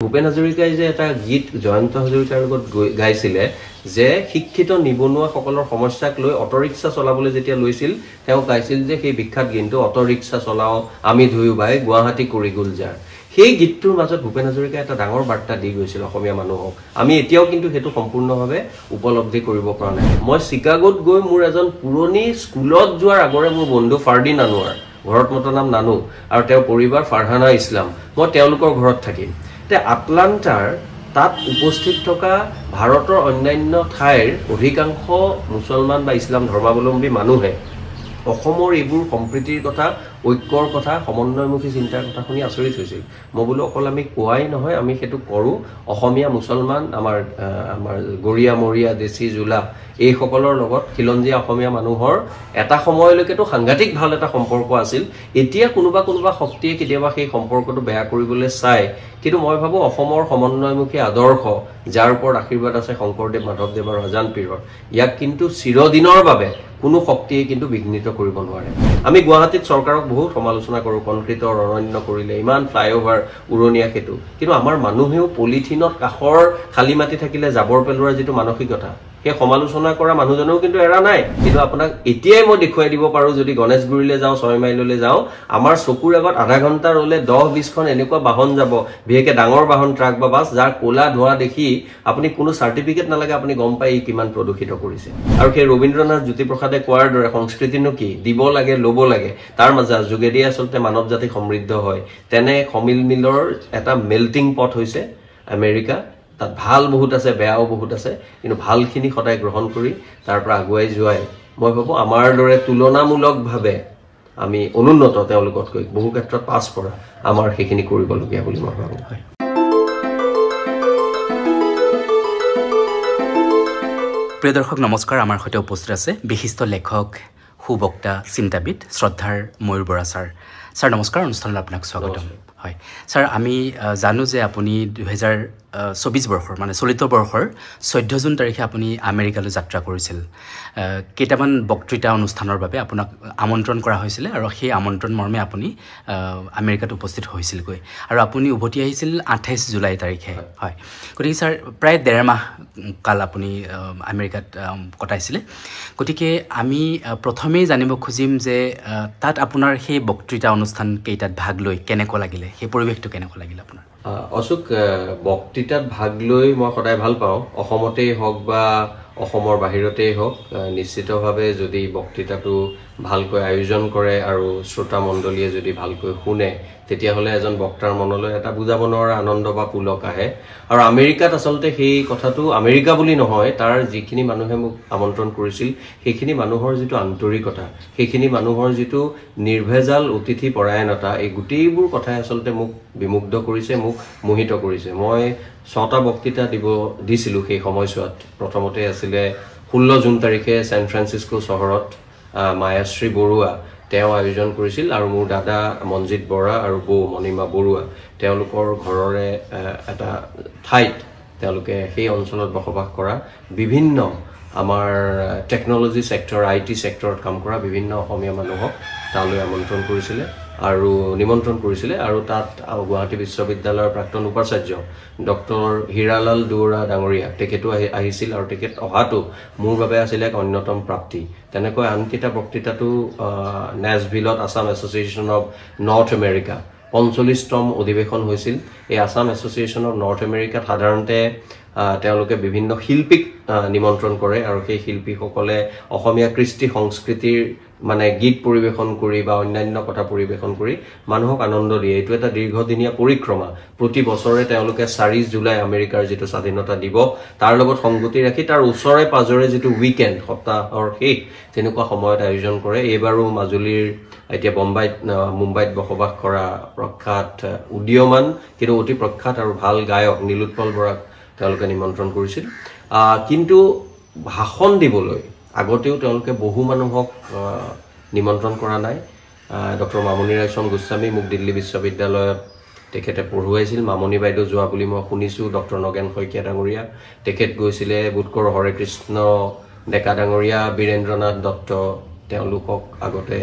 ভূপেন হাজৰিকাই যে এটা গীত জয়ন্ত হাজৰিকাৰ লগত গাইছিলে যে শিক্ষিত নিবনুৱাসকলৰ সমস্যাক লৈ অটোৰিক্সা চলাবলৈ যেতিয়া লৈছিল তেওঁ গাইছিল যে সেই বিখ্যাত গীতটো অটোৰিক্সা চলাও আমি ধুয়ো বাই গুৱাহাটী কৰি গুলজাৰ সেই গীতটোৰ মাজত ভূপেন হাজৰিকাই এটা ডাঙৰ বাৰ্তা দি গৈছিল অসমীয়া মানুহক আমি এতিয়াও কিন্তু সেইটো সম্পূৰ্ণভাৱে উপলব্ধি কৰিব পৰা নাই মই চিকাগোত গৈ মোৰ এজন পুৰণি স্কুলত যোৱাৰ আগৰে মোৰ বন্ধু ফাৰ্ডিন আনোৱাৰ ঘৰত মত নাম নানু আৰু তেওঁৰ পৰিবাৰ ফাৰহানা ইছলাম মই তেওঁলোকৰ ঘৰত থাকিম তে আটলান্টাৰ তাত উপস্থিত থকা ভাৰতৰ অন্যান্য ঠাইৰ অধিকাংশ মুছলমান বা ইছলাম ধৰ্মাৱলম্বী মানুহে অসমৰ এইবোৰ সম্প্ৰীতিৰ কথা ঐক্যৰ কথা সমন্বয়মুখী চিন্তাৰ কথা শুনি আচৰিত হৈছিল মই বোলো অকল আমি কোৱাই নহয় আমি সেইটো কৰোঁ অসমীয়া মুছলমান আমাৰ গৰিয়া মৰিয়া দেশী জোলা এই সকলৰ লগত খিলঞ্জীয়া অসমীয়া মানুহৰ এটা সময়লৈকেতো সাংঘাতিক ভাল এটা সম্পৰ্ক আছিল এতিয়া কোনোবা শক্তিয়ে কেতিয়াবা সেই সম্পৰ্কটো বেয়া কৰিবলৈ চায় কিন্তু মই ভাবো অসমৰ সমন্বয়মুখী আদৰ্শ যাৰ ওপৰত আশীৰ্বাদ আছে শংকৰদেৱ মাধৱদেৱ আৰু আজান পীৰৰ ইয়াক কিন্তু চিৰদিনৰ বাবে কোনো শক্তিয়ে কিন্তু বিঘ্নিত কৰিব নোৱাৰে আমি গুৱাহাটীত চৰকাৰক বহুত সমালোচনা কৰোঁ কনক্ৰিটৰ অৰণ্য কৰিলে ইমান ফ্লাইঅভাৰ উৰণীয়া সেতু কিন্তু আমাৰ মানুহেও পলিথিনত কাষৰ খালী মাটি থাকিলে জাবৰ পেলোৱাৰ যিটো মানসিকতা সেই সমালোচনা কৰা মানুহজনেও কিন্তু এৰা নাই কিন্তু আপোনাক এতিয়াই মই দেখুৱাই দিব পাৰোঁ যদি গণেশগুৰিলৈ যাওঁ 6 মাইললৈ যাওঁ আমাৰ চকুৰ আগত আধা ঘণ্টা ৰলে 10-20 খন এনেকুৱা বাহন যাব বিশেষকৈ ডাঙৰ বাহন ট্ৰাক বা বাছ যাৰ কোলা ধোঁৱা দেখি আপুনি কোনো চাৰ্টিফিকেট নালাগে আপুনি গম পাই কিমান প্ৰদূষিত কৰিছে আৰু সেই ৰবীন্দ্ৰনাথ জ্যোতিপ্ৰসাদে কোৱাৰ দৰে সংস্কৃতিনো কি দিব লাগে ল'ব লাগে তাৰ মাজত যোগেদি আচলতে মানৱ জাতি সমৃদ্ধ হয় তেনে সমিলমিলৰ এটা মেল্টিং পট হৈছে আমেৰিকা তাত ভাল বহুত আছে বেয়াও বহুত আছে কিন্তু ভালখিনি সদায় গ্ৰহণ কৰি তাৰ পৰা আগুৱাই যোৱাই মই ভাবো আমাৰ দৰে তুলনামূলকভাৱে আমি অনুন্নত তেওঁলোকতকৈ বহু ক্ষেত্ৰত পাছ কৰা আমাৰ সেইখিনি কৰিবলগীয়া বুলি মই ভাবো প্ৰিয় দৰ্শক নমস্কাৰ আমাৰ সৈতে উপস্থিত আছে বিশিষ্ট লেখক সুবক্তা চিন্তাবিদ শ্ৰদ্ধাৰ ময়ূৰ বৰা ছাৰ নমস্কাৰ অনুষ্ঠানত আপোনাক স্বাগতম হয় ছাৰ আমি জানো যে আপুনি 2024 বৰ্ষৰ মানে চলিত বৰ্ষৰ 14 জুন তাৰিখে আপুনি আমেৰিকালৈ যাত্ৰা কৰিছিল কেইটামান বক্তৃতা অনুষ্ঠানৰ বাবে আপোনাক আমন্ত্ৰণ কৰা হৈছিল আৰু সেই আমন্ত্ৰণ মৰ্মে আপুনি আমেৰিকাত উপস্থিত হৈছিলগৈ আৰু আপুনি উভতি আহিছিল 28 জুলাই তাৰিখে হয় গতিকে ছাৰ প্ৰায় 1.5 মাহ কাল আপুনি আমেৰিকাত কটাইছিলে গতিকে আমি প্ৰথমেই জানিব খুজিম যে তাত আপোনাৰ সেই বক্তৃতা অনুষ্ঠান কেইটাত ভাগ লৈ কেনেকুৱা লাগিলে সেই পৰিৱেশটো কেনেকুৱা লাগিলে আপোনাৰ অশোক বক্তৃতাত ভাগ লৈ মই সদায় ভাল পাওঁ অসমতেই হওক বা অসমৰ বাহিৰতেই হওক নিশ্চিতভাৱে যদি বক্তৃতাটো ভালকৈ আয়োজন কৰে আৰু শ্ৰোতা মণ্ডলীয়ে যদি ভালকৈ শুনে তেতিয়াহ'লে এজন বক্তাৰ মনলৈ এটা বুজাব নোৱাৰা আনন্দ বা পুলক আহে আৰু আমেৰিকাত আচলতে সেই কথাটো আমেৰিকা বুলি নহয় তাৰ যিখিনি মানুহে মোক আমন্ত্ৰণ কৰিছিল সেইখিনি মানুহৰ যিটো আন্তৰিকতা সেইখিনি মানুহৰ যিটো নিৰ্ভেজাল অতিথি পৰায়ণতা এই গোটেইবোৰ কথাই আচলতে মোক বিমুগ্ধ কৰিছে মোক মোহিত কৰিছে মই 6টা বক্তৃতা দিছিলোঁ সেই সময়ছোৱাত প্ৰথমতে আছিলে 16 জুন তাৰিখে ছেন ফ্ৰান্সিস্কো চহৰত মায়াশ্ৰী বৰুৱা তেওঁ আয়োজন কৰিছিল আৰু মোৰ দাদা মনজিত বৰা আৰু বৌ মণিমা বৰুৱা তেওঁলোকৰ ঘৰৰে এটা ঠাইত তেওঁলোকে সেই অঞ্চলত বসবাস কৰা বিভিন্ন আমাৰ টেকনলজি সেক্টৰ আইটি সেক্টৰত কাম কৰা বিভিন্ন অসমীয়া মানুহক তালৈ আমন্ত্ৰণ কৰিছিলে আৰু নিমন্ত্ৰণ কৰিছিলে আৰু তাত গুৱাহাটী বিশ্ববিদ্যালয়ৰ প্ৰাক্তন উপাচাৰ্য ডক্টৰ হীৰালাল দুৱৰা ডাঙৰীয়া তেখেতো আহিছিল আৰু তেখেত অহাটো মোৰ বাবে আছিল এক অন্যতম প্ৰাপ্তি তেনেকৈ আনকেইটা বক্তৃতাটো নেছভিলত Assam association of North America 45তম অধিৱেশন হৈছিল এই আছাম এছ'চিয়েশ্যন অফ নৰ্থ আমেৰিকাত সাধাৰণতে তেওঁলোকে বিভিন্ন শিল্পীক নিমন্ত্ৰণ কৰে আৰু সেই শিল্পীসকলে অসমীয়া কৃষ্টি সংস্কৃতিৰ মানে গীত পৰিবেশন কৰি বা অন্যান্য কথা পৰিবেশন কৰি মানুহক আনন্দ দিয়ে এইটো এটা দীৰ্ঘদিনীয়া পৰিক্ৰমা প্ৰতি বছৰে তেওঁলোকে 4 জুলাই আমেৰিকাৰ যিটো স্বাধীনতা দিৱস তাৰ লগত সংগতি ৰাখি তাৰ ওচৰে পাজৰে যিটো উইকেণ্ড সপ্তাহৰ শেষ তেনেকুৱা সময়ত আয়োজন কৰে এইবাৰো মাজুলীৰ এতিয়া মুম্বাইত বসবাস কৰা প্ৰখ্যাত উদীয়মান কিন্তু অতি প্ৰখ্যাত আৰু ভাল গায়ক নীলোৎপল বৰাক তেওঁলোকে নিমন্ত্ৰণ কৰিছিল কিন্তু ভাষণ দিবলৈ আগতেও তেওঁলোকে বহু মানুহক নিমন্ত্ৰণ কৰা নাই ডক্টৰ মামনি ৰায়চম গোস্বামী মোক দিল্লী বিশ্ববিদ্যালয়ত তেখেতে পঢ়ুৱাইছিল মামনি বাইদেউ যোৱা বুলি মই শুনিছোঁ ডক্টৰ নগেন শইকীয়া ডাঙৰীয়া তেখেত গৈছিলে বুটকৰ হৰে কৃষ্ণ ডেকা ডাঙৰীয়া বীৰেন্দ্ৰনাথ দত্ত তেওঁলোকক আগতে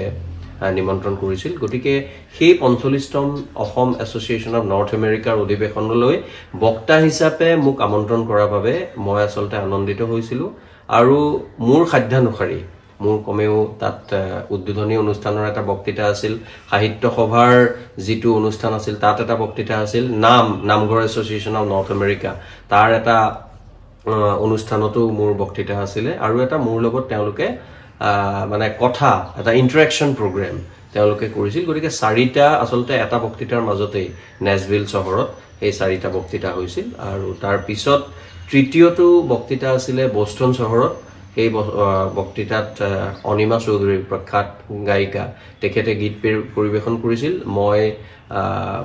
নিমন্ত্ৰণ কৰিছিল গতিকে সেই 45তম অসম এছ'চিয়েশ্যন অফ নৰ্থ আমেৰিকাৰ অধিৱেশনলৈ বক্তা হিচাপে মোক আমন্ত্ৰণ কৰাৰ বাবে মই আচলতে আনন্দিত হৈছিলোঁ আৰু মোৰ সাধ্যানুসাৰী মোৰ কমেও তাত উদ্বোধনী অনুষ্ঠানৰ এটা বক্তৃতা আছিল সাহিত্য সভাৰ যিটো অনুষ্ঠান আছিল তাত এটা বক্তৃতা আছিল নামঘৰ এছ'চিয়েশ্যন অফ নৰ্থ আমেৰিকা তাৰ এটা অনুষ্ঠানতো মোৰ বক্তৃতা আছিলে আৰু এটা মোৰ লগত তেওঁলোকে মানে কথা এটা ইন্টাৰেকশন প্ৰগ্ৰাম তেওঁলোকে কৰিছিল গতিকে চাৰিটা আচলতে এটা বক্তৃতাৰ মাজতেই নেছভিল চহৰত এই চাৰিটা বক্তৃতা হৈছিল আৰু তাৰ পিছত তৃতীয়টো বক্তৃতা আছিলে বষ্টন চহৰত এই বক্তৃতাত অনিমা চৌধুৰী প্ৰখ্যাত গায়িকা তেখেতে গীত পৰিৱেশন কৰিছিল মই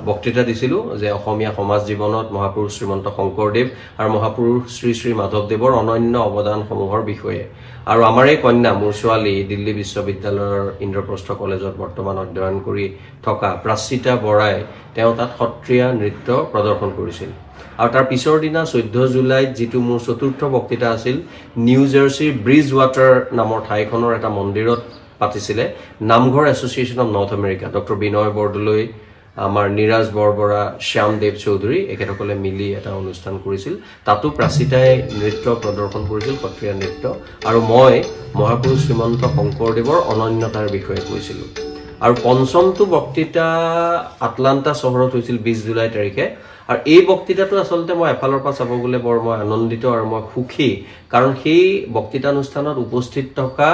বক্তৃতা দিছিলোঁ যে অসমীয়া সমাজ জীৱনত মহাপুৰুষ শ্ৰীমন্ত শংকৰদেৱ আৰু মহাপুৰুষ শ্ৰী শ্ৰী মাধৱদেৱৰ অনন্য অৱদানসমূহৰ বিষয়ে আৰু আমাৰ এই কন্যা মোৰ ছোৱালী দিল্লী বিশ্ববিদ্যালয়ৰ ইন্দ্ৰপ্ৰস্থ কলেজত বৰ্তমান অধ্যয়ন কৰি থকা প্ৰাচিতা বৰাই তেওঁ তাত সত্ৰীয়া নৃত্য প্ৰদৰ্শন কৰিছিল আৰু তাৰ পিছৰ দিনা 14 জুলাইত যিটো মোৰ চতুৰ্থ বক্তৃতা আছিল নিউ জাৰ্চিৰ ব্ৰিজ ৱাটাৰ নামৰ ঠাইখনৰ এটা মন্দিৰত পাতিছিলে নামঘৰ association of North America doctor Binoy Bordoloi আমাৰ নিৰাজ বৰবৰা শ্যামদেৱ চৌধুৰী একেসকলে মিলি এটা অনুষ্ঠান কৰিছিল তাতো প্ৰাচিতাই নৃত্য প্ৰদৰ্শন কৰিছিল সত্ৰীয়া নৃত্য আৰু মই মহাপুৰুষ শ্ৰীমন্ত শংকৰদেৱৰ অনন্যতাৰ বিষয়ে কৈছিলোঁ আৰু পঞ্চমটো বক্তৃতা আটলান্টা চহৰত হৈছিল 20 জুলাই তাৰিখে আৰু এই বক্তৃতাটো আচলতে মই এফালৰ পৰা চাব গ'লে বৰ মই আনন্দিত আৰু মই সুখী কাৰণ সেই বক্তৃতানুষ্ঠানত উপস্থিত থকা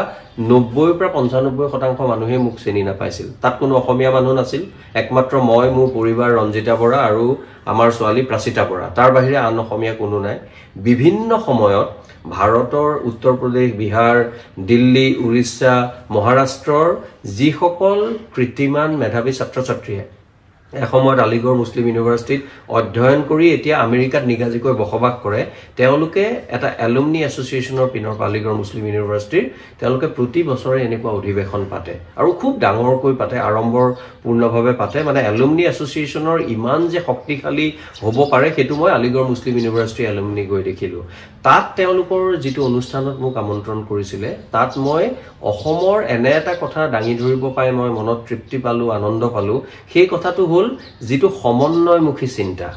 90 পৰা 95% মানুহে মোক চিনি নাপাইছিল তাত কোনো অসমীয়া মানুহ নাছিল একমাত্ৰ মই মোৰ পৰিবাৰ ৰঞ্জিতা বৰা আৰু আমাৰ ছোৱালী প্ৰাচিতা বৰা তাৰ বাহিৰে আন অসমীয়া কোনো নাই বিভিন্ন সময়ত ভাৰতৰ উত্তৰ প্ৰদেশ বিহাৰ দিল্লী উৰিষ্যা মহাৰাষ্ট্ৰৰ যিসকল কৃতিমান মেধাৱী ছাত্ৰ-ছাত্ৰীয়ে এসময়ত আলিগড় মুছলিম ইউনিভাৰ্চিটিত অধ্যয়ন কৰি এতিয়া আমেৰিকাত নিগাজিকৈ বসবাস কৰে তেওঁলোকে এটা এলুমনি এছ'চিয়েশ্যনৰ পিনৰ আলিগড় মুছলিম ইউনিভাৰ্চিটিৰ তেওঁলোকে প্ৰতি বছৰে এনেকুৱা অধিৱেশন পাতে আৰু খুব ডাঙৰকৈ পাতে আড়ম্বৰ পূৰ্ণভাৱে পাতে মানে এলুমনি এছ'চিয়েশ্যনৰ ইমান যে শক্তিশালী হ'ব পাৰে সেইটো মই আলিগড় মুছলিম ইউনিভাৰ্চিটি এলুমনি গৈ দেখিলোঁ তাত তেওঁলোকৰ যিটো অনুষ্ঠানত মোক আমন্ত্ৰণ কৰিছিলে তাত মই অসমৰ এনে এটা কথা দাঙি ধৰিব পাই মই মনত তৃপ্তি পালোঁ আনন্দ পালোঁ সেই কথাটো হ'ল যিটো সমন্বয়মুখী চিন্তা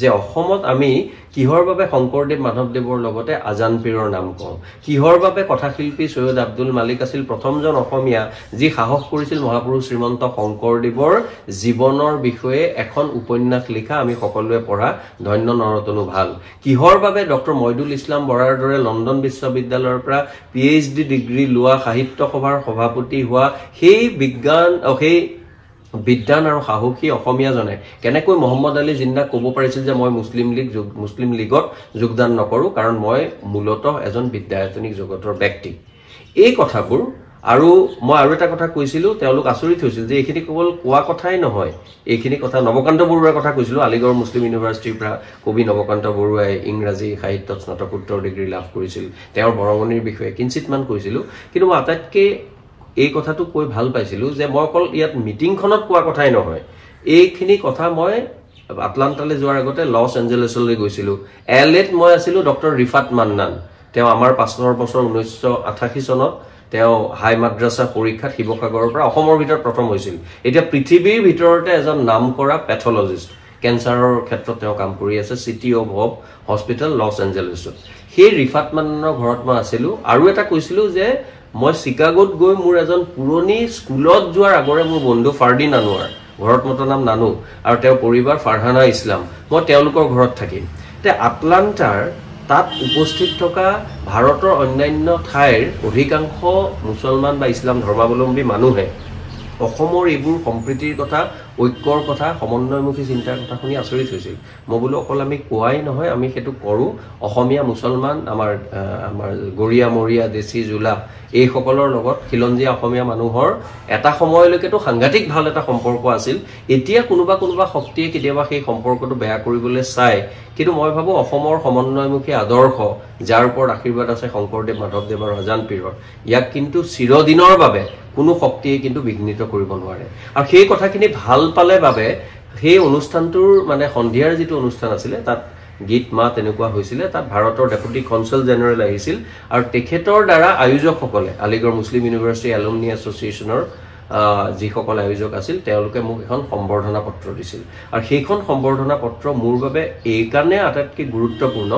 যে অসমত আমি কিহৰ বাবে শংকৰদেৱ মাধৱদেৱৰ লগতে আজান পীৰৰ নাম কওঁ কিহৰ বাবে কথাশিল্পী সৈয়দ আব্দুল মালিক আছিল প্ৰথমজন অসমীয়া যি সাহস কৰিছিল মহাপুৰুষ শ্ৰীমন্ত শংকৰদেৱৰ জীৱনৰ বিষয়ে এখন উপন্যাস লিখা আমি সকলোৱে পঢ়া ধন্য নৰতনু ভাল কিহৰ বাবে ডক্টৰ মইদুল ইছলাম বৰাৰ দৰে লণ্ডন বিশ্ববিদ্যালয়ৰ পৰা PhD ডিগ্ৰী লোৱা সাহিত্য সভাৰ সভাপতি হোৱা সেই বিদ্যান আৰু সাহসী অসমীয়াজনে কেনেকৈ মোহাম্মদ আলী জিন্নাক ক'ব পাৰিছিল যে মই মুছলিম লীগত যোগদান নকৰোঁ কাৰণ মই মূলতঃ এজন বিদ্যায়তনিক জগতৰ ব্যক্তি এই কথাবোৰ আৰু মই আৰু এটা কথা কৈছিলোঁ তেওঁলোক আচৰিত হৈছিল যে এইখিনি কেৱল কোৱা কথাই নহয় এইখিনি কথা নৱকান্ত বৰুৱাৰ কথা কৈছিলোঁ আলিগড় মুছলিম ইউনিভাৰ্চিটিৰ পৰা কবি নৱকান্ত বৰুৱাই ইংৰাজী সাহিত্যত স্নাতকোত্তৰ ডিগ্ৰী লাভ কৰিছিল তেওঁৰ বৰঙণিৰ বিষয়ে কিঞ্চিতমান কৈছিলোঁ কিন্তু মই আটাইতকৈ এই কথাটো কৈ ভাল পাইছিলোঁ যে মই অকল ইয়াত মিটিংখনত কোৱা কথাই নহয় এইখিনি কথা মই আটলান্টালৈ যোৱাৰ আগতে লছ এঞ্জেলেছলৈ গৈছিলোঁ LAত মই আছিলোঁ ডক্টৰ ৰিফাত মান্নান তেওঁ আমাৰ 5 বছৰ 1988 চনত তেওঁ হাই মাদ্ৰাছা পৰীক্ষাত শিৱসাগৰৰ পৰা অসমৰ ভিতৰত প্ৰথম হৈছিল এতিয়া পৃথিৱীৰ ভিতৰতে এজন নামকৰা পেথলজিষ্ট কেঞ্চাৰৰ ক্ষেত্ৰত তেওঁ কাম কৰি আছে City of Hope hospital Los এঞ্জেলেছত সেই ৰিফাত মান্নানৰ ঘৰত মই আছিলোঁ আৰু এটা কৈছিলোঁ যে মই চিকাগোত গৈ মোৰ এজন পুৰণি স্কুলত যোৱাৰ আগৰে মোৰ বন্ধু ফাৰ্ডিন আনোৱাৰ ঘৰত মত নাম নানু আৰু তেওঁৰ পৰিবাৰ ফাৰহানা ইছলাম মই তেওঁলোকৰ ঘৰত থাকিম তে আটলান্টাৰ তাত উপস্থিত থকা ভাৰতৰ অন্যান্য ঠাইৰ অধিকাংশ মুছলমান বা ইছলাম ধৰ্মাৱলম্বী মানুহে অসমৰ এইবোৰ সম্প্ৰীতিৰ কথা ঐক্যৰ কথা সমন্বয়মুখী চিন্তাৰ কথা শুনি আচৰিত হৈছিল মই বোলো অকল আমি কোৱাই নহয় আমি সেইটো কৰোঁ অসমীয়া মুছলমান আমাৰ গৰিয়া মৰিয়া দেশী জোলা এইসকলৰ লগত খিলঞ্জীয়া অসমীয়া মানুহৰ এটা সময়লৈকেতো সাংঘাতিক ভাল এটা সম্পৰ্ক আছিল এতিয়া কোনোবা শক্তিয়ে কেতিয়াবা সেই সম্পৰ্কটো বেয়া কৰিবলৈ চায় কিন্তু মই ভাবোঁ অসমৰ সমন্বয়মুখী আদৰ্শ যাৰ ওপৰত আশীৰ্বাদ আছে শংকৰদেৱ মাধৱদেৱ আৰু আজান পীৰৰ ইয়াক কিন্তু চিৰদিনৰ বাবে কোনো শক্তিয়ে কিন্তু বিঘ্নিত কৰিব নোৱাৰে আৰু সেই কথাখিনি ভাল পালে বাবে সেই অনুষ্ঠানটোৰ মানে সন্ধিয়াৰ যিটো অনুষ্ঠান আছিলে তাত গীত মাত এনেকুৱা হৈছিলে তাত ভাৰতৰ ডেপুটি কনচুল জেনেৰেল আহিছিল আৰু তেখেতৰ দ্বাৰা আয়োজকসকলে আলিগড় মুছলিম ইউনিভাৰ্চিটি এলুমনি এছ'চিয়েশ্যনৰ যিসকল আয়োজক আছিল তেওঁলোকে মোক এখন সম্বৰ্ধনা পত্ৰ দিছিল আৰু সেইখন সম্বৰ্ধনা পত্ৰ মোৰ বাবে এই কাৰণে আটাইতকৈ গুৰুত্বপূৰ্ণ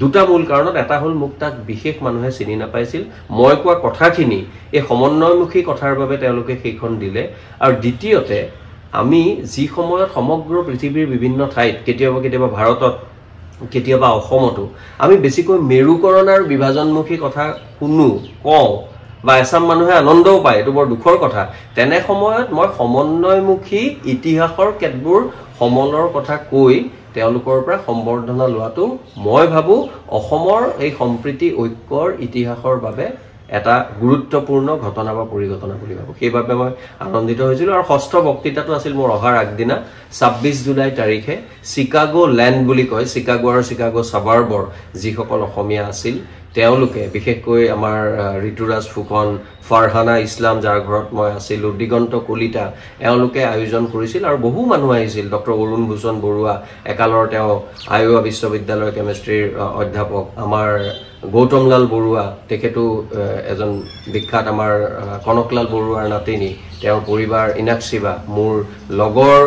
দুটা মূল কাৰণত এটা হ'ল মোক তাত বিশেষ মানুহে চিনি নাপাইছিল মই কোৱা কথাখিনি এই সমন্বয়মুখী কথাৰ বাবে তেওঁলোকে সেইখন দিলে আৰু দ্বিতীয়তে আমি যি সময়ত সমগ্ৰ পৃথিৱীৰ বিভিন্ন ঠাইত কেতিয়াবা ভাৰতত কেতিয়াবা অসমতো আমি বেছিকৈ মেৰুকৰণ আৰু বিভাজনমুখী কথা শুনো কওঁ বা এছাম মানুহে আনন্দও পায় এইটো বৰ দুখৰ কথা তেনে সময়ত মই সমন্বয়মুখী ইতিহাসৰ কেতবোৰ সমলৰ কথা কৈ তেওঁলোকৰ পৰা সম্বৰ্ধনা লোৱাটো মই ভাবো অসমৰ এই সম্প্ৰীতি ঐক্যৰ ইতিহাসৰ বাবে এটা গুৰুত্বপূৰ্ণ ঘটনা বা পৰিঘটনা বুলি ভাবো সেইবাবে মই আনন্দিত হৈছিল আৰু ষষ্ঠ বক্তৃতাটো আছিল মোৰ অহাৰ আগদিনা 26 জুলাই তাৰিখে চিকাগো ল্যান্ড বুলি কয় চিকাগো আৰু চিকাগো সাবাৰ্বৰ যিসকল অসমীয়া আছিল তেওঁলোকে বিশেষকৈ আমাৰ ঋতুৰাজ ফুকন ফাৰহানা ইছলাম যাৰ ঘৰত মই আছিলোঁ দিগন্ত কলিতা এওঁলোকে আয়োজন কৰিছিল আৰু বহু মানুহ আহিছিল ডক্টৰ অৰুণ ভূষণ বৰুৱা একালৰ তেওঁ আইওৱা বিশ্ববিদ্যালয়ৰ কেমিষ্ট্ৰিৰ অধ্যাপক আমাৰ গৌতমলাল বৰুৱা তেখেতো এজন বিখ্যাত আমাৰ কনকলাল বৰুৱাৰ নাতিনী তেওঁৰ পৰিবাৰ ইনাক্সিবা মোৰ লগৰ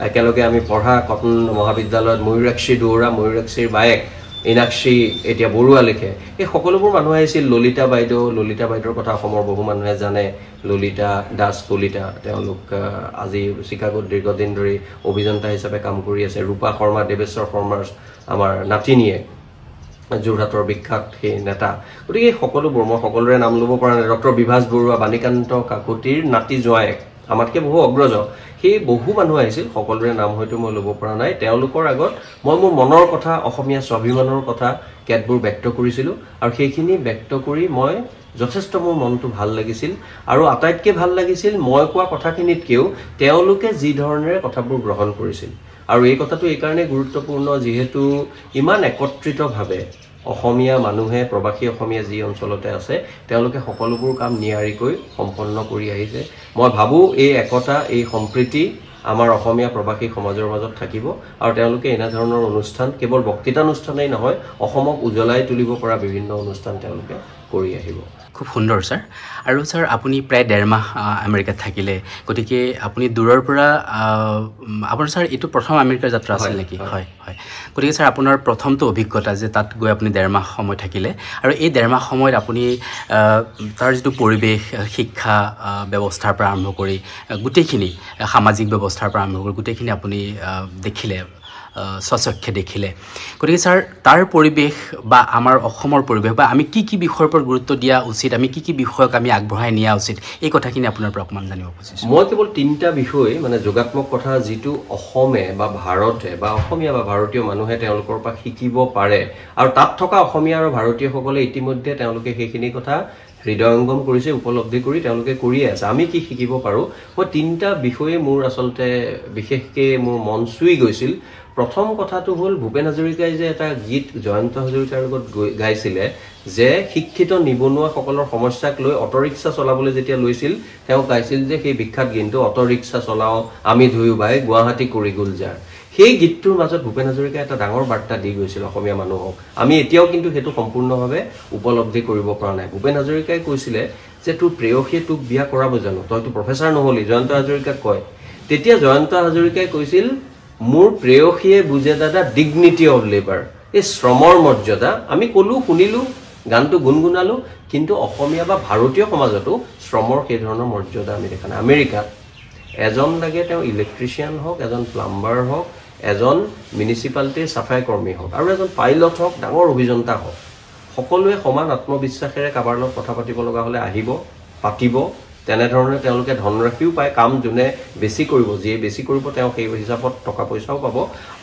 একেলগে আমি পঢ়া কটন মহাবিদ্যালয়ত ময়ূৰাক্ষী দৌৰা ময়ূৰাক্ষীৰ বায়েক ইনাক্ষী এতিয়া বৰুৱা লিখে এই সকলোবোৰ মানুহ আহিছিল ললিতা বাইদেউৰ কথা অসমৰ বহু মানুহে জানে ললিতা দাস কলিতা তেওঁলোক আজি চিকাগোত দীৰ্ঘদিন ধৰি অভিযন্তা হিচাপে কাম কৰি আছে ৰূপা শৰ্মা দেৱেশ্বৰ শৰ্মাৰ আমাৰ নাতিনীয়ে যোৰহাটৰ বিখ্যাত সেই নেতা গতিকে সকলোবোৰ মই সকলোৰে নাম ল'ব পৰা নাই ডক্টৰ বিভাস বৰুৱা বাণীকান্ত কাকতিৰ নাতি জোৱায়েক আমাতকৈ বহু অগ্ৰজ সেই বহু মানুহ আহিছিল সকলোৰে নাম হয়তো মই ল'ব পৰা নাই তেওঁলোকৰ আগত মই মোৰ মনৰ কথা অসমীয়া স্বাভিমানৰ কথা কেতবোৰ ব্যক্ত কৰিছিলোঁ আৰু সেইখিনি ব্যক্ত কৰি মই যথেষ্ট মোৰ মনটো ভাল লাগিছিল আৰু আটাইতকৈ ভাল লাগিছিল মই কোৱা কথাখিনিতকৈও তেওঁলোকে যি ধৰণেৰে কথাবোৰ গ্ৰহণ কৰিছিল আৰু এই কথাটো এই কাৰণে গুৰুত্বপূৰ্ণ যিহেতু ইমান একত্ৰিতভাৱে অসমীয়া মানুহে প্ৰবাসী অসমীয়া যি অঞ্চলতে আছে তেওঁলোকে সকলোবোৰ কাম নিয়াৰিকৈ সম্পন্ন কৰি আহিছে মই ভাবো এই একতা এই সম্প্ৰীতি আমাৰ অসমীয়া প্ৰবাসী সমাজৰ মাজত থাকিব আৰু তেওঁলোকে এনে ধৰণৰ অনুষ্ঠান কেৱল বক্তৃতানুষ্ঠানেই নহয় অসমক উজ্বলাই তুলিব পৰা বিভিন্ন অনুষ্ঠান তেওঁলোকে কৰি আহিব খুব সুন্দৰ স্যাৰ আৰু স্যাৰ আপুনি প্ৰায় 1.5 মাহ আমেৰিকাত থাকিলে গতিকে আপুনি দূৰৰ পৰা আপোনাৰ স্যাৰ এইটো প্ৰথম আমেৰিকাৰ যাত্ৰা আছিল নেকি হয় হয় গতিকে স্যাৰ আপোনাৰ প্ৰথমটো অভিজ্ঞতা যে তাত গৈ আপুনি 1.5 মাহ সময় থাকিলে আৰু এই 1.5 মাহ সময়ত আপুনি তাৰ যিটো পৰিৱেশ শিক্ষা ব্যৱস্থাৰ পৰা আৰম্ভ কৰি গোটেইখিনি সামাজিক ব্যৱস্থাৰ পৰা আৰম্ভ কৰি গোটেইখিনি আপুনি দেখিলে স্বচক্ষে দেখিলে গতিকে স্যাৰ তাৰ পৰিৱেশ বা আমাৰ অসমৰ পৰিৱেশ বা আমি কি বিষয়ৰ ওপৰত গুৰুত্ব দিয়া উচিত আমি কি বিষয়ক আমি আগবঢ়াই নিয়া উচিত এই কথাখিনি আপোনাৰ পৰা অকমান জানিব খুজিছোঁ মই কেৱল তিনিটা বিষয় মানে যোগাত্মক কথা যিটো অসমে বা ভাৰতে বা অসমীয়া বা ভাৰতীয় মানুহে তেওঁলোকৰ পৰা শিকিব পাৰে আৰু তাত থকা অসমীয়া আৰু ভাৰতীয়সকলে ইতিমধ্যে তেওঁলোকে সেইখিনি কথা হৃদয়ঙ্গম কৰিছে উপলব্ধি কৰি তেওঁলোকে কৰিয়ে আছে আমি কি শিকিব পাৰোঁ মই তিনিটা বিষয়ে মোৰ আচলতে বিশেষকৈ মোৰ মন চুই গৈছিল প্ৰথম কথাটো হ'ল ভূপেন হাজৰিকাই যে এটা গীত জয়ন্ত হাজৰিকাৰ লগত গাইছিলে যে শিক্ষিত নিবনুৱাসকলৰ সমস্যাক লৈ অটোৰিক্সা চলাবলৈ যেতিয়া লৈছিল তেওঁ গাইছিল যে সেই বিখ্যাত গীতটো অটোৰিক্সা চলাও আমি ধুয়ো বাই গুৱাহাটী কৰি গুলজাৰ সেই গীতটোৰ মাজত ভূপেন হাজৰিকাই এটা ডাঙৰ বাৰ্তা দি গৈছিল অসমীয়া মানুহক আমি এতিয়াও কিন্তু সেইটো সম্পূৰ্ণভাৱে উপলব্ধি কৰিব পৰা নাই ভূপেন হাজৰিকাই কৈছিলে যে তোৰ প্ৰেয়সীয়ে তোক বিয়া কৰাব জানো তইতো প্ৰফেচাৰ নহলি জয়ন্ত হাজৰিকাক কয় তেতিয়া জয়ন্ত হাজৰিকাই কৈছিল মোৰ প্ৰেয়সীয়ে বুজে দাদা ডিগনিটি অফ লেবাৰ এই শ্ৰমৰ মৰ্যাদা আমি কলো শুনিলো গানটো গুণগুণালো কিন্তু অসমীয়া বা ভাৰতীয় সমাজতো শ্ৰমৰ সেই ধৰণৰ মৰ্যাদা আমি দেখা নাই আমেৰিকাত এজন লাগে তেওঁ ইলেক্ট্ৰিচিয়ান হওক এজন প্লাম্বাৰ হওক এজন মিউনিচিপালিটিৰ চাফাই কৰ্মী হওক আৰু এজন পাইলট হওক ডাঙৰ অভিযন্তা হওক সকলোৱে সমান আত্মবিশ্বাসেৰে কাৰোবাৰ লগত কথা পাতিব লগা হ'লে আহিব পাতিব তেনেধৰণে তেওঁলোকে ধনৰাশিও পায় কাম যোনে বেছি কৰিব যিয়ে বেছি কৰিব তেওঁ সেই হিচাপত টকা পইচাও পাব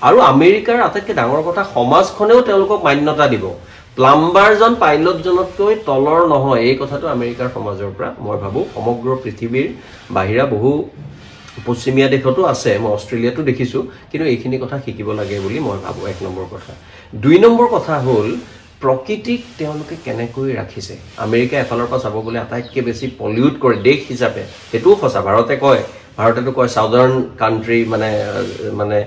আৰু আমেৰিকাৰ আটাইতকৈ ডাঙৰ কথা সমাজখনেও তেওঁলোকক মান্যতা দিব প্লাম্বাৰজন পাইলটজনতকৈ তলৰ নহয় এই কথাটো আমেৰিকাৰ সমাজৰ পৰা মই ভাবোঁ সমগ্ৰ পৃথিৱীৰ বাহিৰা বহু পশ্চিমীয়া দেশতো আছে মই অষ্ট্ৰেলিয়াতো দেখিছোঁ কিন্তু এইখিনি কথা শিকিব লাগে বুলি মই ভাবোঁ 1 নম্বৰ কথা 2 নম্বৰ কথা হ'ল প্ৰকৃতিক তেওঁলোকে কেনেকৈ ৰাখিছে আমেৰিকা এফালৰ পৰা চাব গ'লে আটাইতকৈ বেছি পলিউট কৰে দেশ হিচাপে সেইটোও সঁচা ভাৰতেতো কয় সাউদাৰ্ণ কাণ্ট্ৰি মানে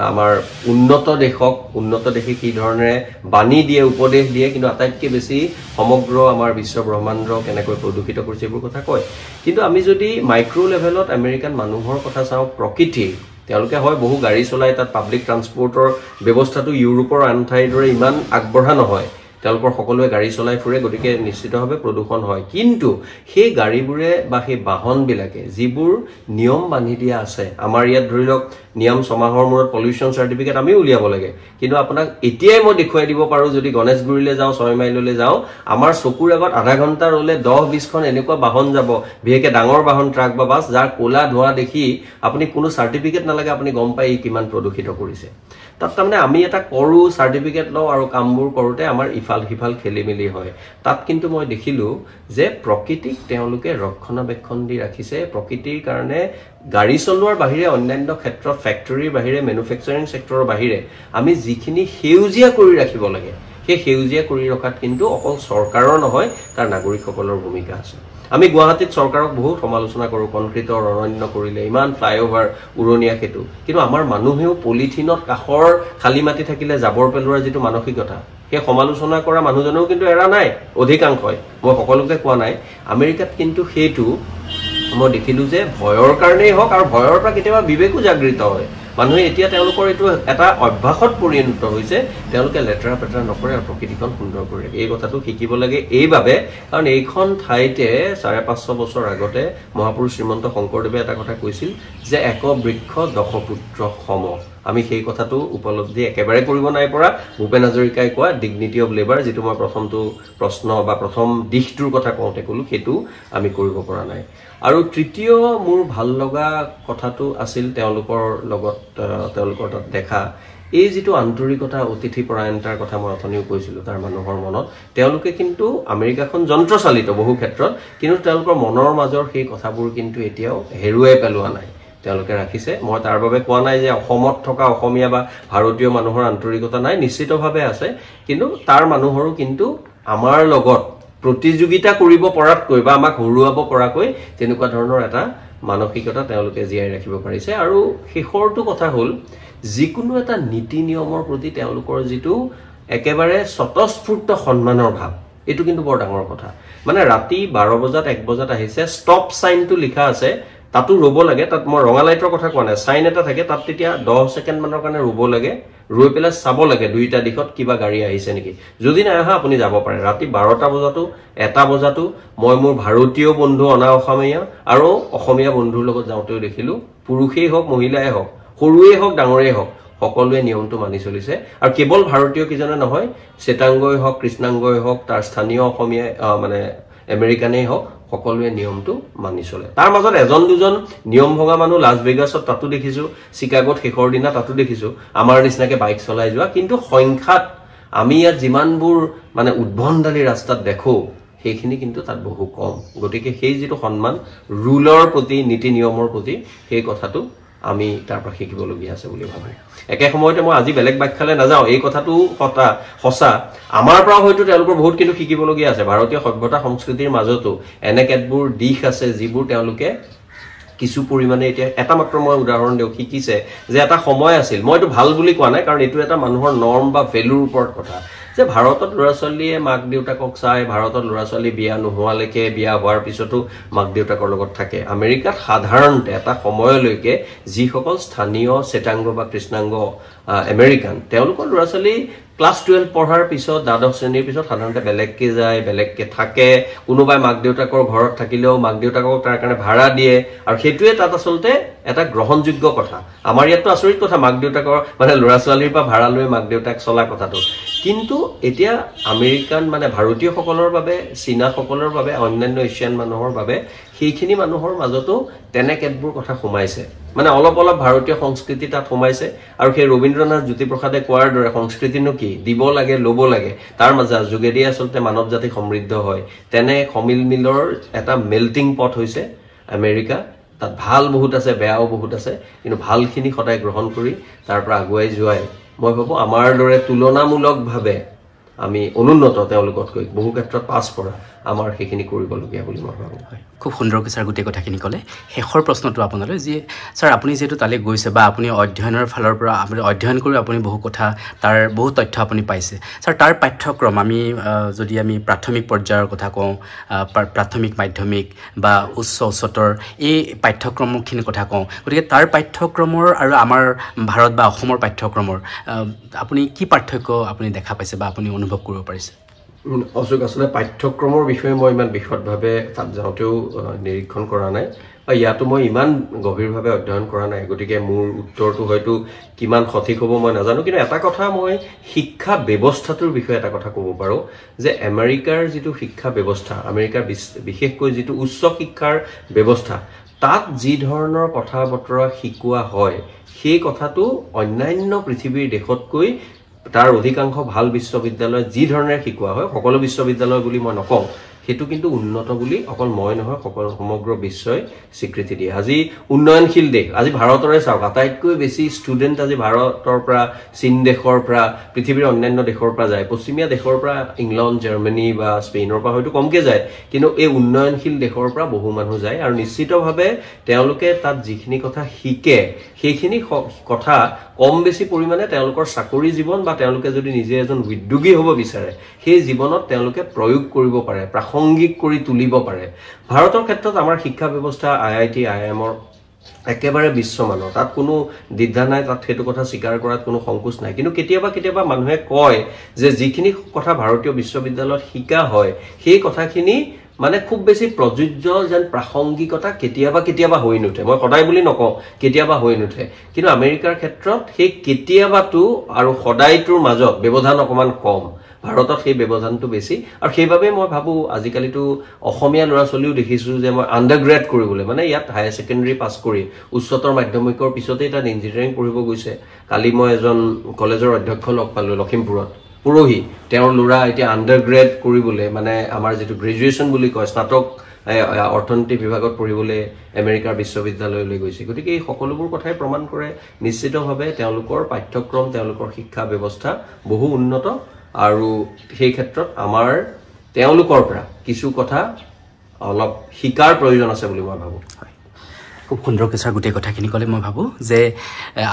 আমাৰ উন্নত দেশে কি ধৰণে বাণী দিয়ে উপদেশ দিয়ে কিন্তু আটাইতকৈ বেছি সমগ্ৰ আমাৰ বিশ্ব ব্ৰহ্মাণ্ড কেনেকৈ প্ৰদূষিত কৰিছে এইবোৰ কথা কয় কিন্তু আমি যদি মাইক্ৰ' লেভেলত আমেৰিকান মানুহৰ কথা চাওঁ প্ৰকৃতি তেওঁলোকে হয় বহু গাড়ী চলাই তাত পাব্লিক ট্ৰান্সপৰ্টৰ ব্যৱস্থাটো ইউৰোপৰ আন ঠাইৰ দৰে ইমান আগবঢ়া নহয় তেওঁলোকৰ সকলোৱে গাড়ী চলাই ফুৰে গতিকে নিশ্চিতভাৱে প্ৰদূষণ হয় কিন্তু সেই গাড়ীবোৰে বা সেই বাহনবিলাকে যিবোৰ নিয়ম বান্ধি দিয়া আছে আমাৰ ইয়াত ধৰি লওক নিয়ম ছমাহৰ মূৰত পলিউশ্যন চাৰ্টিফিকেট আমি উলিয়াব লাগে কিন্তু আপোনাক এতিয়াই মই দেখুৱাই দিব পাৰোঁ যদি গণেশগুৰিলৈ যাওঁ 6 মাইললৈ যাওঁ আমাৰ চকুৰ আগত আধা ঘণ্টা ৰ'লে 10-20খন এনেকুৱা বাহন যাব বিশেষকৈ ডাঙৰ বাহন ট্ৰাক বা বাছ যাৰ ক'লা ধোঁৱা দেখি আপুনি কোনো চাৰ্টিফিকেট নালাগে আপুনি গম পায় কিমান প্ৰদূষিত কৰিছে তাত তাৰমানে আমি এটা কৰোঁ চাৰ্টিফিকেট লওঁ আৰু কামবোৰ কৰোঁতে আমাৰ ইফাল সিফাল খেলি মেলি হয় তাত কিন্তু মই দেখিলোঁ যে প্ৰকৃতিক তেওঁলোকে ৰক্ষণাবেক্ষণ দি ৰাখিছে প্ৰকৃতিৰ কাৰণে গাড়ী চলোৱাৰ বাহিৰে অন্যান্য ক্ষেত্ৰত ফেক্টৰীৰ বাহিৰে মেনুফেকচাৰিং ছেক্টৰৰ বাহিৰে আমি যিখিনি সেউজীয়া কৰি ৰাখিব লাগে সেই সেউজীয়া কৰি ৰখাত কিন্তু অকল চৰকাৰৰ নহয় তাৰ নাগৰিকসকলৰ ভূমিকা আছে আমি গুৱাহাটীত চৰকাৰক বহুত সমালোচনা কৰোঁ কনক্ৰিটৰ অৰণ্য কৰিলে ইমান ফ্লাইঅভাৰ উৰণীয়া সেতু কিন্তু আমাৰ মানুহেও পলিথিনত কাষৰ খালী মাটি থাকিলে জাবৰ পেলোৱাৰ যিটো মানসিকতা সেই সমালোচনা কৰা মানুহজনেও কিন্তু এৰা নাই অধিকাংশই মই সকলোকে কোৱা নাই আমেৰিকাত কিন্তু সেইটো মই দেখিলোঁ যে ভয়ৰ কাৰণেই হওক আৰু ভয়ৰ পৰা কেতিয়াবা বিবেকো জাগৃত হয় মানুহে এতিয়া তেওঁলোকৰ এইটো এটা অভ্যাসত পৰিণত হৈছে তেওঁলোকে লেতেৰা পেতেৰা নকৰে আৰু প্ৰকৃতিখন সুন্দৰ কৰি ৰাখে এই কথাটো শিকিব লাগে এইবাবে কাৰণ এইখন ঠাইতে 550 বছৰ আগতে মহাপুৰুষ শ্ৰীমন্ত শংকৰদেৱে এটা কথা কৈছিল যে এক বৃক্ষ 10 পুত্ৰ সম আমি সেই কথাটো উপলব্ধি একেবাৰে কৰিব নাই পৰা ভূপেন হাজৰিকাই কোৱা ডিগনিটি অফ লেবাৰ যিটো মই প্ৰথমটো প্ৰশ্ন বা প্ৰথম দিশটোৰ কথা কওঁতে ক'লোঁ সেইটো আমি কৰিব পৰা নাই আৰু তৃতীয় মোৰ ভাল লগা কথাটো আছিল তেওঁলোকৰ লগত তেওঁলোকৰ তাত দেখা এই যিটো আন্তৰিকতা অতিথি পৰায়ণতাৰ কথা মই অথনিও কৈছিলোঁ তাৰ মানুহৰ মনত তেওঁলোকে কিন্তু আমেৰিকাখন যন্ত্ৰচালিত বহু ক্ষেত্ৰত কিন্তু তেওঁলোকৰ মনৰ মাজৰ সেই কথাবোৰ কিন্তু এতিয়াও হেৰুৱাই পেলোৱা নাই তেওঁলোকে ৰাখিছে মই তাৰ বাবে কোৱা নাই যে অসমত থকা অসমীয়া বা ভাৰতীয় মানুহৰ আন্তৰিকতা নাই নিশ্চিতভাৱে আছে কিন্তু তাৰ মানুহৰো কিন্তু আমাৰ লগত প্ৰতিযোগিতা কৰিব পৰাতকৈ বা আমাক হৰুৱাব পৰাকৈ তেনেকুৱা ধৰণৰ এটা মানসিকতা তেওঁলোকে জীয়াই ৰাখিব পাৰিছে আৰু শেষৰটো কথা হ'ল যিকোনো এটা নীতি নিয়মৰ প্ৰতি তেওঁলোকৰ যিটো একেবাৰে স্বতঃস্ফূৰ্ত সন্মানৰ ভাৱ এইটো কিন্তু বৰ ডাঙৰ কথা মানে ৰাতি 12 বজাত 1 বজাত আহিছে ষ্টপ চাইনটো লিখা আছে তাতো ৰ'ব লাগে তাত মই ৰঙা লাইটৰ কথা কোৱা নাই চাইন এটা থাকে তাত তেতিয়া 10 ছেকেণ্ড মানৰ কাৰণে ৰ'ব লাগে ৰৈ পেলাই চাব লাগে দুইটা দিশত কিবা গাড়ী আহিছে নেকি যদি নাই আহা আপুনি যাব পাৰে ৰাতি 12টা বজাতো 1টা বজাতো মই মোৰ ভাৰতীয় বন্ধু অনা অসমীয়া আৰু অসমীয়া বন্ধুৰ লগত যাওঁতেও দেখিলোঁ পুৰুষেই হওক মহিলাই হওক সৰুৱেই হওক ডাঙৰেই হওক সকলোৱে নিয়মটো মানি চলিছে আৰু কেৱল ভাৰতীয় কিজনে নহয় শ্বেতাংগই হওক কৃষ্ণাংগই হওক তাৰ স্থানীয় অসমীয়া মানে আমেৰিকানেই হওক সকলোৱে নিয়মটো মানি চলে তাৰ মাজত এজন দুজন নিয়ম ভঙা মানুহ লাছ ভেগাছত তাতো দেখিছোঁ চিকাগোত শেষৰ দিনা তাতো দেখিছোঁ আমাৰ নিচিনাকৈ বাইক চলাই যোৱা কিন্তু সংখ্যাত আমি ইয়াত যিমানবোৰ মানে উদ্ভণ্ডালী ৰাস্তাত দেখোঁ সেইখিনি কিন্তু তাত বহু কম গতিকে সেই যিটো সন্মান ৰুলৰ প্ৰতি নীতি নিয়মৰ প্ৰতি সেই কথাটো আমি তাৰ পৰা শিকিবলগীয়া আছে বুলি ভাবোঁ একে সময়তে মই আজি বেলেগ ব্যাখ্যালৈ নাযাওঁ এই কথাটো সঁচা আমাৰ পৰা হয়তো তেওঁলোকৰ বহুত কিন্তু শিকিবলগীয়া আছে ভাৰতীয় সভ্যতা সংস্কৃতিৰ মাজতো এনে কেতবোৰ দিশ আছে যিবোৰ তেওঁলোকে কিছু পৰিমাণে এতিয়া এটা মাত্ৰ মই উদাহৰণ দিওঁ শিকিছে যে এটা সময় আছিল মই এইটো ভাল বুলি কোৱা নাই কাৰণ এইটো এটা মানুহৰ নৰ্ম বা ভেলুৰ ওপৰত কথা যে ভাৰতত ল'ৰা ছোৱালীয়ে মাক দেউতাকক চাই ভাৰতত ল'ৰা ছোৱালী বিয়া নোহোৱালৈকে বিয়া হোৱাৰ পিছতো মাক দেউতাকৰ লগত থাকে আমেৰিকাত সাধাৰণতে এটা সময়লৈকে যিসকল স্থানীয় শ্বেতাংগ বা কৃষ্ণাংগ আমেৰিকান তেওঁলোকৰ ল'ৰা ছোৱালী ক্লাছ 12 পঢ়াৰ পিছত দ্বাদশ শ্ৰেণীৰ পিছত সাধাৰণতে বেলেগকে যায় বেলেগকে থাকে কোনোবাই মাক দেউতাকৰ ঘৰত থাকিলেও মাক দেউতাকক তাৰ কাৰণে ভাড়া দিয়ে আৰু সেইটোৱে তাত আচলতে এটা গ্ৰহণযোগ্য কথা আমাৰ ইয়াততো আচৰিত কথা মাক দেউতাকৰ মানে ল'ৰা ছোৱালীৰ পৰা ভাড়া লৈ মাক দেউতাক চলা কথাটো কিন্তু এতিয়া আমেৰিকান মানে ভাৰতীয়সকলৰ বাবে চীনাসকলৰ বাবে অন্যান্য এছিয়ান মানুহৰ বাবে সেইখিনি মানুহৰ মাজতো তেনে কেতবোৰ কথা সোমাইছে মানে অলপ অলপ ভাৰতীয় সংস্কৃতি তাত সোমাইছে আৰু সেই ৰবীন্দ্ৰনাথ জ্যোতিপ্ৰসাদে কোৱাৰ দৰে সংস্কৃতিনো কি দিব লাগে ল'ব লাগে তাৰ মাজত যোগেদি আচলতে মানৱ জাতি সমৃদ্ধ হয় তেনে সমিল মিলৰ এটা মেল্টিং পট হৈছে আমেৰিকা তাত ভাল বহুত আছে বেয়াও বহুত আছে কিন্তু ভালখিনি সদায় গ্ৰহণ কৰি তাৰ পৰা আগুৱাই যোৱাই মই ভাবোঁ আমাৰ দৰে তুলনামূলকভাৱে আমি অনুন্নত তেওঁলোকতকৈ বহু ক্ষেত্ৰত পাছ পৰা আমাৰ সেইখিনি কৰিবলগীয়া বুলি মই ভাবোঁ খুব সুন্দৰকৈ ছাৰ গোটেই কথাখিনি ক'লে শেষৰ প্ৰশ্নটো আপোনালৈ যে ছাৰ আপুনি যিহেতু তালৈ গৈছে বা আপুনি অধ্যয়নৰ ফালৰ পৰা আপুনি অধ্যয়ন কৰি আপুনি বহু কথা তাৰ বহু তথ্য আপুনি পাইছে ছাৰ তাৰ পাঠ্যক্ৰম আমি যদি আমি প্ৰাথমিক পৰ্যায়ৰ কথা কওঁ প্ৰাথমিক মাধ্যমিক বা উচ্চতৰ এই পাঠ্যক্ৰমখিনিৰ কথা কওঁ গতিকে তাৰ পাঠ্যক্ৰমৰ আৰু আমাৰ ভাৰত বা অসমৰ পাঠ্যক্ৰমৰ আপুনি কি পাৰ্থক্য আপুনি দেখা পাইছে বা আপুনি অনুভৱ কৰিব পাৰিছে অশোক আচলতে পাঠ্যক্ৰমৰ বিষয়ে মই ইমান বিশদভাৱে তাত যাওঁতেও নিৰীক্ষণ কৰা নাই বা ইয়াতো মই ইমান গভীৰভাৱে অধ্যয়ন কৰা নাই গতিকে মোৰ উত্তৰটো হয়তো কিমান সঠিক হ'ব মই নাজানো কিন্তু এটা কথা মই শিক্ষা ব্যৱস্থাটোৰ বিষয়ে এটা কথা ক'ব পাৰোঁ যে আমেৰিকাৰ যিটো শিক্ষা ব্যৱস্থা আমেৰিকাৰ বিশেষকৈ যিটো উচ্চ শিক্ষাৰ ব্যৱস্থা তাত যি ধৰণৰ কথা বতৰা শিকোৱা হয় সেই কথাটো অন্যান্য পৃথিৱীৰ দেশতকৈ তাৰ অধিকাংশ ভাল বিশ্ববিদ্যালয় যি ধৰণে শিকোৱা হয় সকলো বিশ্ববিদ্যালয় বুলি মই নকওঁ সেইটো কিন্তু উন্নত বুলি অকল মই নহয় সকলো সমগ্ৰ বিশ্বই স্বীকৃতি দিয়ে আজি উন্নয়নশীল দেশ আজি ভাৰতৰে চাওক আটাইতকৈ বেছি ষ্টুডেণ্ট আজি ভাৰতৰ পৰা চীন দেশৰ পৰা পৃথিৱীৰ অন্যান্য দেশৰ পৰা যায় পশ্চিমীয়া দেশৰ পৰা ইংলেণ্ড জাৰ্মানী বা স্পেইনৰ পৰা হয়তো কমকৈ যায় কিন্তু এই উন্নয়নশীল দেশৰ পৰা বহু মানুহ যায় আৰু নিশ্চিতভাৱে তেওঁলোকে তাত যিখিনি কথা শিকে সেইখিনি কথা কম বেছি পৰিমাণে তেওঁলোকৰ চাকৰি জীৱন বা তেওঁলোকে যদি নিজে এজন উদ্যোগী হ'ব বিচাৰে সেই জীৱনত তেওঁলোকে প্ৰয়োগ কৰিব পাৰে প্ৰাসংগিক কৰি তুলিব পাৰে ভাৰতৰ ক্ষেত্ৰত আমাৰ শিক্ষা ব্যৱস্থা IIT IIMৰ একেবাৰে বিশ্বমানৰ তাত কোনো দ্বিধা নাই তাত সেইটো কথা স্বীকাৰ কৰাত কোনো সংকোচ নাই কিন্তু কেতিয়াবা মানুহে কয় যে যিখিনি কথা ভাৰতীয় বিশ্ববিদ্যালয়ত শিকা হয় সেই কথাখিনি মানে খুব বেছি প্ৰযোজ্য যেন প্ৰাসংগিকতা কেতিয়াবা হৈ নুঠে মই সদায় বুলি নকওঁ কেতিয়াবা হৈ নুঠে কিন্তু আমেৰিকাৰ ক্ষেত্ৰত সেই কেতিয়াবাটো আৰু সদায়টোৰ মাজত ব্যৱধান অকমান কম ভাৰতত সেই ব্যৱধানটো বেছি আৰু সেইবাবে মই ভাবো আজিকালিতো অসমীয়া ল'ৰা ছোৱালীও দেখিছো যে মই আন্ডাৰগ্ৰেড কৰিবলৈ মানে ইয়াত হায়াৰ সেকেন্ডাৰী পাছ কৰি উচ্চতৰ মাধ্যমিকৰ পিছতেই তাত ইঞ্জিনিয়াৰিং পঢ়িব গৈছে কালি মই এজন কলেজৰ অধ্যক্ষ লগ পালো লখিমপুৰত পুৰোহি তেওঁৰ ল'ৰা এতিয়া আন্ডাৰগ্ৰেড কৰিবলৈ মানে আমাৰ যেটো গ্ৰেজুৱেচন বুলি কয় স্নাতক অৰ্থনীতি বিভাগত পঢ়িবলৈ আমেৰিকাৰ বিশ্ববিদ্যালয়লৈ গৈছে গতিকে এই সকলোবোৰ কথাই প্ৰমাণ কৰে নিশ্চিতভাৱে তেওঁলোকৰ পাঠ্যক্ৰম তেওঁলোকৰ শিক্ষা ব্যৱস্থা বহু উন্নত আৰু সেই ক্ষেত্ৰত আমাৰ তেওঁলোকৰ পৰা কিছু কথা অলপ শিকাৰ প্ৰয়োজন আছে বুলি মই ভাবো খুব সুন্দৰকৈ ছাৰ গোটেই কথাখিনি ক'লে মই ভাবোঁ যে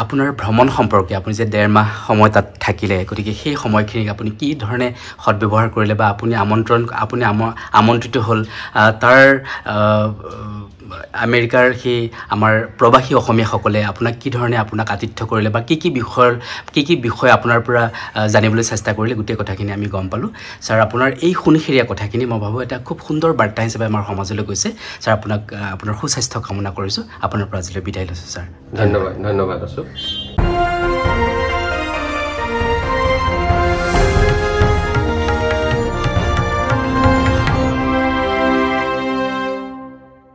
আপোনাৰ ভ্ৰমণ সম্পৰ্কে আপুনি যে 1.5 মাহ সময় তাত থাকিলে গতিকে সেই সময়খিনিক আপুনি কি ধৰণে সদ্ব্যৱহাৰ কৰিলে বা আপুনি আমন্ত্ৰিত হ'ল তাৰ আমেৰিকাৰ সেই আমাৰ প্ৰবাসী অসমীয়াসকলে আপোনাক কি ধৰণে আপোনাক আতিথ্য কৰিলে বা কি বিষয় আপোনাৰ পৰা জানিবলৈ চেষ্টা কৰিলে গোটেই কথাখিনি আমি গম পালোঁ ছাৰ আপোনাৰ এই শুনিখেৰীয়া কথাখিনি মই ভাবোঁ এটা খুব সুন্দৰ বাৰ্তা হিচাপে আমাৰ সমাজলৈ গৈছে ছাৰ আপোনাক আপোনাৰ সুস্বাস্থ্য কামনা কৰিছোঁ আপোনাৰ পৰা আজিলৈ বিদায় লৈছোঁ ছাৰ ধন্যবাদ আছোঁ